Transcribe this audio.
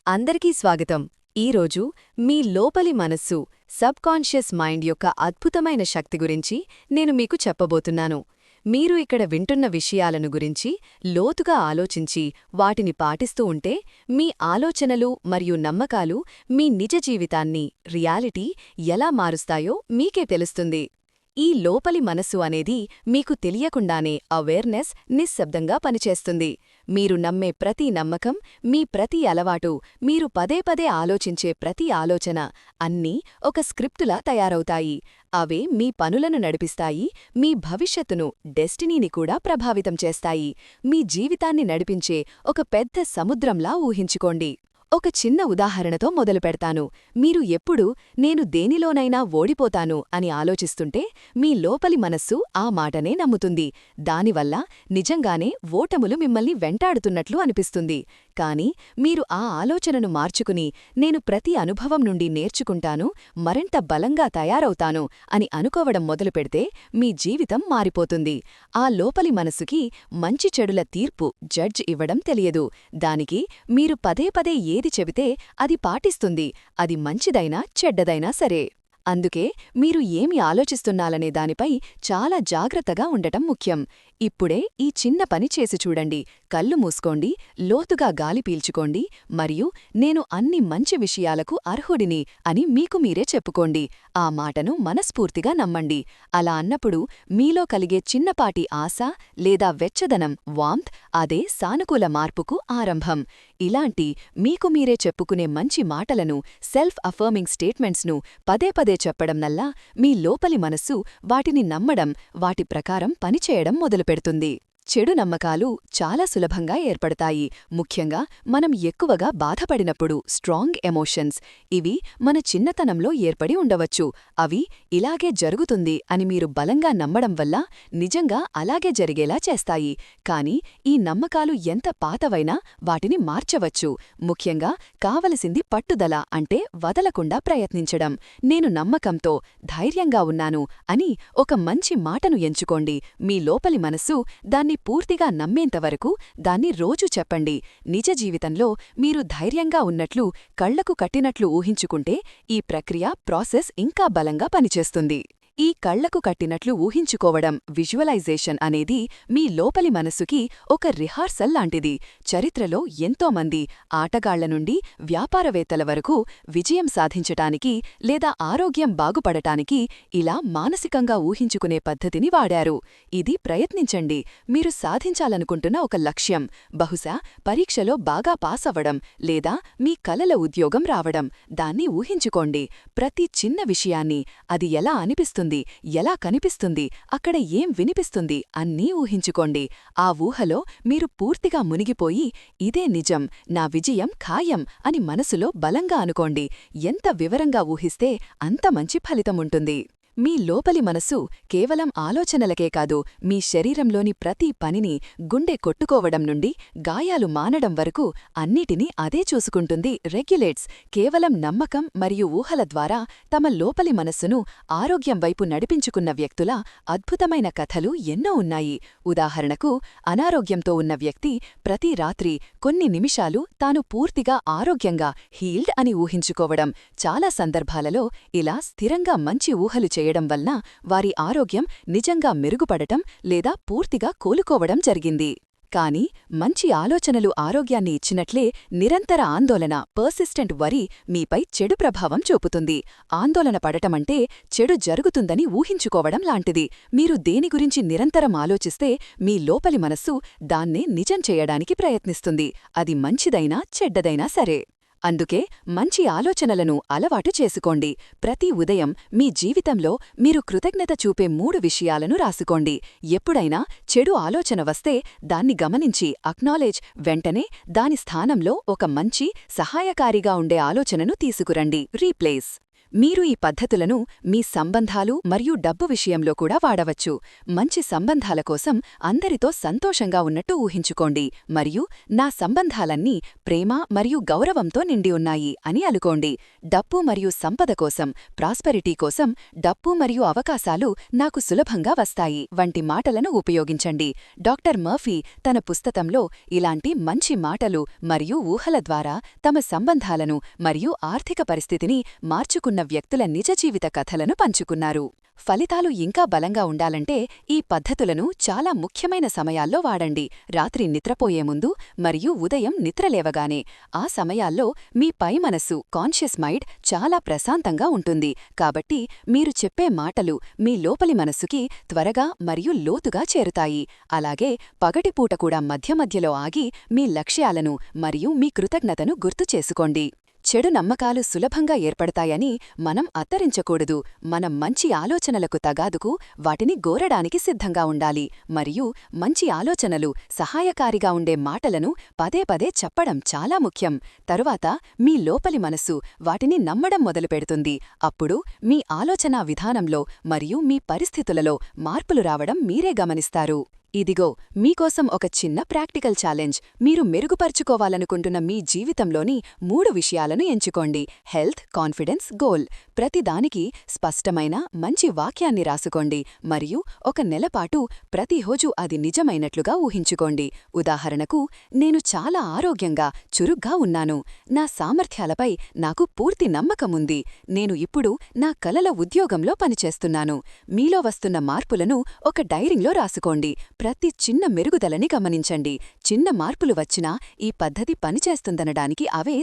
అందరికీ స్వాగతం. ఈరోజు మీ లోపలి మనస్సు సబ్కాన్షియస్ మైండ్ యొక్క అద్భుతమైన శక్తి గురించి నేను మీకు చెప్పబోతున్నాను. మీరు ఇక్కడ వింటున్న విషయాలను గురించి లోతుగా ఆలోచించి వాటిని పాటిస్తూ ఉంటే మీ ఆలోచనలు మరియు నమ్మకాలు మీ నిజ జీవితాన్ని రియాలిటీ ఎలా మారుస్తాయో మీకే తెలుస్తుంది. ఈ లోపలి మనస్సు అనేది మీకు తెలియకుండానే అవేర్నెస్ నిశ్శబ్దంగా పనిచేస్తుంది. మీరు నమ్మే ప్రతి నమ్మకం, మీ ప్రతి అలవాటు, మీరు పదే పదే ఆలోచించే ప్రతి ఆలోచన అన్నీ ఒక స్క్రిప్టులా తయారవుతాయి. అవే మీ పనులను నడిపిస్తాయి, మీ భవిష్యత్తును, డెస్టినీని కూడా ప్రభావితం చేస్తాయి. మీ జీవితాన్ని నడిపించే ఒక పెద్ద సముద్రంలా ఊహించుకోండి. ఒక చిన్న ఉదాహరణతో మొదలుపెడతాను. మీరు ఎప్పుడు నేను దేనిలోనైనా ఓడిపోతాను అని ఆలోచిస్తుంటే మీ లోపలి మనస్సు ఆ మాటనే నమ్ముతుంది. దానివల్ల నిజంగానే ఓటములు మిమ్మల్ని వెంటాడుతున్నట్లు అనిపిస్తుంది. కాని మీరు ఆ ఆలోచనను మార్చుకుని నేను ప్రతి అనుభవం నుండి నేర్చుకుంటాను, మరింత బలంగా తయారవుతాను అని అనుకోవడం మొదలుపెడితే మీ జీవితం మారిపోతుంది. ఆ లోపలి మనస్సుకి మంచి చెడుల తీర్పు జడ్జ్ ఇవ్వడం తెలియదు. దానికి మీరు పదే పదే ఏది చెబితే అది పాటిస్తుంది, అది మంచిదైనా చెడ్డదైనా సరే. అందుకే మీరు ఏమి ఆలోచిస్తున్నాలనే దానిపై చాలా జాగ్రత్తగా ఉండటం ముఖ్యం. ఇప్పుడే ఈ చిన్న పని చేసి చూడండి. కళ్ళు మూసుకోండి, లోతుగా గాలి పీల్చుకోండి మరియు నేను అన్ని మంచి విషయాలకు అర్హుడిని అని మీకు మీరే చెప్పుకోండి. ఆ మాటను మనస్ఫూర్తిగా నమ్మండి. అలా అన్నప్పుడు మీలో కలిగే చిన్నపాటి ఆశ లేదా వెచ్చదనం వామ్త్ అదే సానుకూల మార్పుకు ఆరంభం. ఇలాంటి మీకు మీరే చెప్పుకునే మంచి మాటలను సెల్ఫ్ అఫర్మింగ్ స్టేట్మెంట్స్ను పదే పదే చెప్పడంనల్లా మీ లోపలి మనస్సు వాటిని నమ్మడం, వాటి ప్రకారం పనిచేయడం మొదలుపెడుతుంది. చెడు నమ్మకాలు చాలా సులభంగా ఏర్పడతాయి. ముఖ్యంగా మనం ఎక్కువగా బాధపడినప్పుడు స్ట్రాంగ్ ఎమోషన్స్. ఇవి మన చిన్నతనంలో ఏర్పడి ఉండవచ్చు. అవి ఇలాగే జరుగుతుంది అని మీరు బలంగా నమ్మడం వల్ల నిజంగా అలాగే జరిగేలా చేస్తాయి. కాని ఈ నమ్మకాలు ఎంత పాతవైనా వాటిని మార్చవచ్చు. ముఖ్యంగా కావలసింది పట్టుదల, అంటే వదలకుండా ప్రయత్నించడం. నేను నమ్మకంతో ధైర్యంగా ఉన్నాను అని ఒక మంచి మాటను ఎంచుకోండి. మీ లోపలి మనస్సు దాన్ని పూర్తిగా నమ్మేంతవరకు దాన్ని రోజూ చెప్పండి. నిజ జీవితంలో మీరు ధైర్యంగా ఉన్నట్లు కళ్లకు కట్టినట్లు ఊహించుకుంటే ఈ ప్రాసెస్ ఇంకా బలంగా పనిచేస్తుంది. ఈ కళ్లకు కట్టినట్లు ఊహించుకోవడం విజువలైజేషన్ అనేది మీ లోపలి మనస్సుకి ఒక రిహార్సల్ లాంటిది. చరిత్రలో ఎంతోమంది ఆటగాళ్ల నుండి వ్యాపారవేత్తల వరకు విజయం సాధించటానికి లేదా ఆరోగ్యం బాగుపడటానికి ఇలా మానసికంగా ఊహించుకునే పద్ధతిని వాడారు. ఇది ప్రయత్నించండి. మీరు సాధించాలనుకుంటున్న ఒక లక్ష్యం, బహుశా పరీక్షలో బాగా పాసవ్వడం లేదా మీ కలల ఉద్యోగం రావడం, దాన్ని ఊహించుకోండి. ప్రతి చిన్న విషయాన్ని అది ఎలా అనిపిస్తుంది, ఎలా కనిపిస్తుంది, అక్కడ ఏం వినిపిస్తుంది అన్నీ ఊహించుకోండి. ఆ ఊహలో మీరు పూర్తిగా మునిగిపోయి ఇదే నిజం, నా విజయం ఖాయం అని మనసులో బలంగా అనుకోండి. ఎంత వివరంగా ఊహిస్తే అంత మంచి ఫలితముంటుంది. మీ లోపలి మనస్సు కేవలం ఆలోచనలకే కాదు, మీ శరీరంలోని ప్రతి పనిని, గుండె కొట్టుకోవడం నుండి గాయాలు మానడం వరకు అన్నిటినీ అదే చూసుకుంటుంది, రెగ్యులేట్స్. కేవలం నమ్మకం మరియు ఊహల ద్వారా తమ లోపలి మనస్సును ఆరోగ్యం వైపు నడిపించుకున్న వ్యక్తుల అద్భుతమైన కథలు ఎన్నో ఉన్నాయి. ఉదాహరణకు, అనారోగ్యంతో ఉన్న వ్యక్తి ప్రతి రాత్రి కొన్ని నిమిషాలు తాను పూర్తిగా ఆరోగ్యంగా హీల్డ్ అని ఊహించుకోవడం. చాలా సందర్భాలలో ఇలా స్థిరంగా మంచి ఊహలు చేయడం వలన వారి ఆరోగ్యం నిజంగా మెరుగుపడటం లేదా పూర్తిగా కోలుకోవడం జరిగింది. కాని మంచి ఆలోచనలు ఆరోగ్యాన్ని ఇచ్చినట్లే నిరంతర ఆందోళన, పర్సిస్టెంట్ వరీ మీపై చెడు ప్రభావం చూపుతుంది. ఆందోళన పడటమంటే చెడు జరుగుతుందని ఊహించుకోవడం లాంటిది. మీరు దేని గురించి నిరంతరం ఆలోచిస్తే మీ లోపలి మనస్సు దాన్నే నిజం చేయడానికి ప్రయత్నిస్తుంది, అది మంచిదైనా చెడ్డదైనా సరే. అందుకే మంచి ఆలోచనలను అలవాటు చేసుకోండి. ప్రతి ఉదయం మీ జీవితంలో మీరు కృతజ్ఞత చూపే 3 విషయాలను రాసుకోండి. ఎప్పుడైనా చెడు ఆలోచన వస్తే దాన్ని గమనించి అక్నాలెడ్జ్, వెంటనే దాని స్థానంలో ఒక మంచి, సహాయకారిగా ఉండే ఆలోచనను తీసుకురండి, రీప్లేస్. మీరు ఈ పద్ధతులను మీ సంబంధాలు మరియు డబ్బు విషయంలో కూడా వాడవచ్చు. మంచి సంబంధాల కోసం అందరితో సంతోషంగా ఉన్నట్టు ఊహించుకోండి మరియు నా సంబంధాలన్నీ ప్రేమ మరియు గౌరవంతో నిండి ఉన్నాయి అని అనుకోండి. డబ్బు మరియు సంపద కోసం, ప్రాస్పెరిటీ కోసం, డబ్బు మరియు అవకాశాలు నాకు సులభంగా వస్తాయి వంటి మాటలను ఉపయోగించండి. డాక్టర్ మర్ఫీ తన పుస్తకంలో ఇలాంటి మంచి మాటలు మరియు ఊహల ద్వారా తమ సంబంధాలను మరియు ఆర్థిక పరిస్థితిని మార్చుకున్న వ్యక్తుల నిజ జీవిత కథలను పంచుకున్నారు. ఫలితాలు ఇంకా బలంగా ఉండాలంటే ఈ పద్ధతులను చాలా ముఖ్యమైన సమయాల్లో వాడండి. రాత్రి నిద్రపోయే ముందు మరియు ఉదయం నిద్రలేవగానే. ఆ సమయాల్లో మీ పై మనస్సు కాన్షియస్ మైండ్ చాలా ప్రశాంతంగా ఉంటుంది. కాబట్టి మీరు చెప్పే మాటలు మీ లోపలి మనస్సుకి త్వరగా మరియు లోతుగా చేరుతాయి. అలాగే పగటిపూట కూడా మధ్య మధ్యలో ఆగి మీ లక్ష్యాలను మరియు మీ కృతజ్ఞతను గుర్తు చేసుకోండి. చెడు నమ్మకాలు సులభంగా ఏర్పడతాయని మనం అత్తరించకూడదు. మనం మంచి ఆలోచనలకు తగాదుకు వాటిని గోరడానికి సిద్ధంగా ఉండాలి మరియు మంచి ఆలోచనలు, సహాయకారిగా ఉండే మాటలను పదే పదే చెప్పడం చాలా ముఖ్యం. తరువాత మీ లోపలి మనస్సు వాటిని నమ్మడం మొదలుపెడుతుంది. అప్పుడు మీ ఆలోచనా విధానంలో మరియు మీ పరిస్థితులలో మార్పులు రావడం మీరే గమనిస్తారు. ఇదిగో మీకోసం ఒక చిన్న ప్రాక్టికల్ ఛాలెంజ్. మీరు మెరుగుపరుచుకోవాలనుకుంటున్న మీ జీవితంలోని 3 విషయాలను ఎంచుకోండి. Health, confidence, goal. ప్రతిదానికి స్పష్టమైన మంచి వాక్యాన్ని రాసుకోండి మరియు ఒక నెలపాటు ప్రతిరోజు అది నిజమైనట్లుగా ఊహించుకోండి. ఉదాహరణకు, నేను చాలా ఆరోగ్యంగా, చురుగ్గా ఉన్నాను. నా సామర్థ్యాలపై నాకు పూర్తి నమ్మకముంది. నేను ఇప్పుడు నా కలల ఉద్యోగంలో పనిచేస్తున్నాను. మీలో వస్తున్న మార్పులను ఒక డైరీలో రాసుకోండి. ప్రతి చిన్న మెరుగుదలని గమనించండి. చిన్న మార్పులు వచ్చినా ఈ పద్ధతి పనిచేస్తుందనడానికి అవే